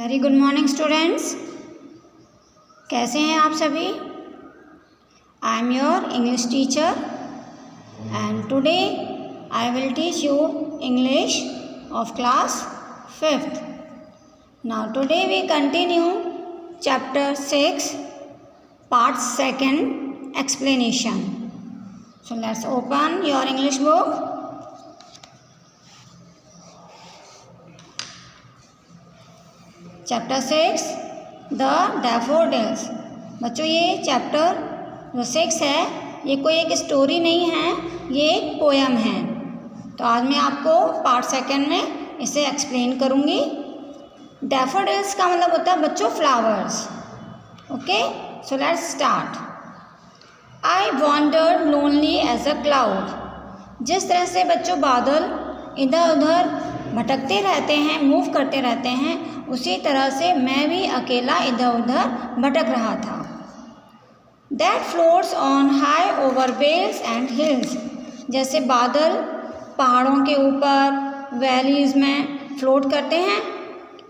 Very good morning students, कैसे हैं आप सभी। I am your English teacher and today I will teach you English of class 5th. Now today we continue chapter 6 part 2nd explanation. So let's open your English book. Chapter 6 The Daffodils. बच्चों ये chapter जो 6 है ये कोई एक story नहीं है, ये एक पोयम है। तो आज मैं आपको पार्ट 2 में इसे एक्सप्लेन करूँगी। डैफोडिल्स का मतलब होता है बच्चों flowers. Okay, so let's start. I wandered lonely as a cloud. जिस तरह से बच्चों बादल इधर उधर भटकते रहते हैं, मूव करते रहते हैं, उसी तरह से मैं भी अकेला इधर उधर भटक रहा था। That floats on high over vales and hills. जैसे बादल पहाड़ों के ऊपर वैलीज में फ्लोट करते हैं,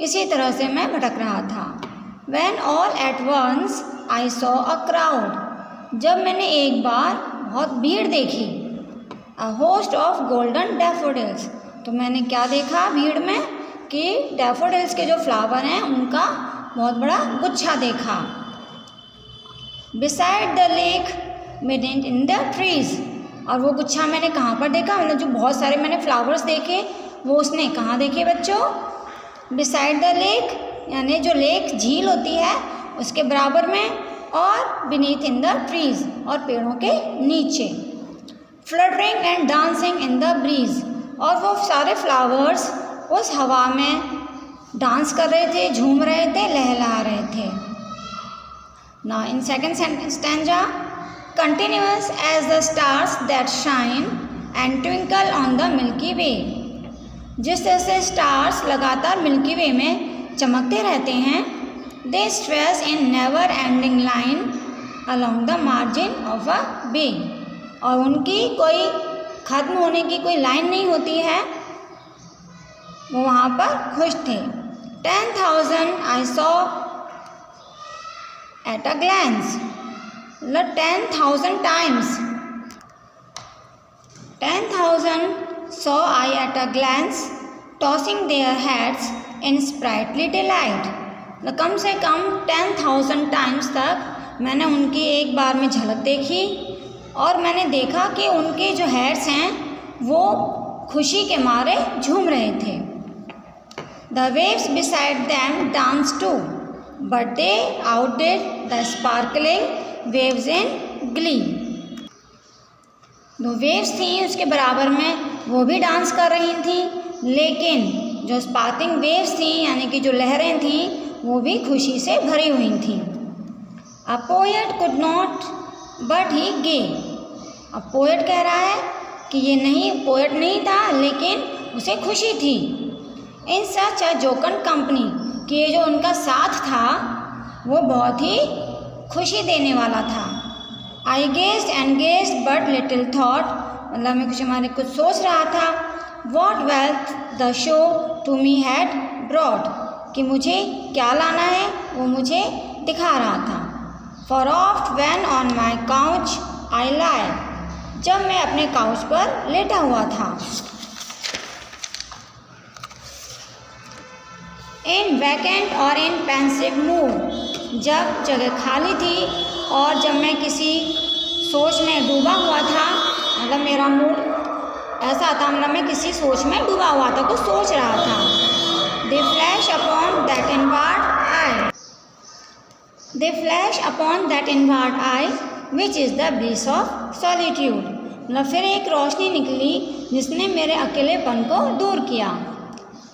इसी तरह से मैं भटक रहा था। When all at once I saw a crowd. जब मैंने एक बार बहुत भीड़ देखी। A host of golden daffodils. तो मैंने क्या देखा भीड़ में कि डैफोडिल्स के जो फ्लावर हैं उनका बहुत बड़ा गुच्छा देखा। Beside the lake, midnight in the trees. और वो गुच्छा मैंने कहाँ पर देखा, मतलब जो बहुत सारे मैंने फ्लावर्स देखे वो उसने कहाँ देखे बच्चों, बिसाइड द लेक, यानी जो लेक झील होती है उसके बराबर में, और बीनीथ इन द ट्रीज, और पेड़ों के नीचे। Fluttering and dancing in the breeze. और वो सारे फ्लावर्स उस हवा में डांस कर रहे थे, झूम रहे थे, लहला रहे थे। Now in second stanza, continuous as the stars that shine and twinkle on the Milky Way. जिस तरह से स्टार्स लगातार मिल्की वे में चमकते रहते हैं, they stretch in never ending line along the margin of a bay. और उनकी कोई खत्म होने की कोई लाइन नहीं होती है, वो वहाँ पर खुश थे। 10,000 I saw at a glance. 10,000 times. 10,000 saw I at a glance, tossing their heads in sprightly delight. कम से कम 10,000 times तक मैंने उनकी एक बार में झलक देखी, और मैंने देखा कि उनके जो हेड्स हैं वो खुशी के मारे झूम रहे थे। The waves beside them danced too, but they outdid the sparkling waves in Glee. जो वेव्स थी उसके बराबर में वो भी डांस कर रही थी, लेकिन जो स्पार्कलिंग वेव्स थी यानी कि जो लहरें थी वो भी खुशी से भरी हुई थी। A poet could not but he gay. अब पोएट कह रहा है कि ये नहीं, पोएट नहीं था लेकिन उसे खुशी थी। इन सच अ जोकन कंपनी, कि ये जो उनका साथ था वो बहुत ही खुशी देने वाला था। I gazed and gazed but little thought, मतलब मैं कुछ सोच रहा था। What wealth the show to me had brought, कि मुझे क्या लाना है वो मुझे दिखा रहा था। For oft when on my couch I lie, जब मैं अपने काउच पर लेटा हुआ था। इन वैकेंट और इन पेंसिव मूड, जब जगह खाली थी और जब मैं किसी सोच में डूबा हुआ था, मतलब मेरा मूड ऐसा था, मतलब मैं किसी सोच में डूबा हुआ था, कुछ सोच रहा था। दे flash upon that inward I, they flash upon that inward I which is the bliss of solitude. मतलब फिर एक रोशनी निकली जिसने मेरे अकेलेपन को दूर किया।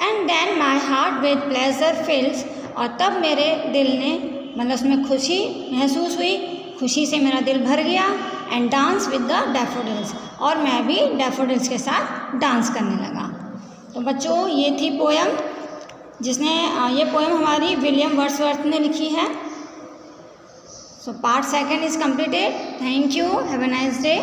And then my heart with pleasure fills, और तब मेरे दिल ने, मतलब उसमें खुशी महसूस हुई, खुशी से मेरा दिल भर गया। And dance with the daffodils, और मैं भी डैफोडिल्स के साथ डांस करने लगा। तो बच्चों ये थी पोयम, जिसने ये पोयम हमारी विलियम वर्ड्सवर्थ ने लिखी है। So part 2 is completed. Thank you, have a nice day.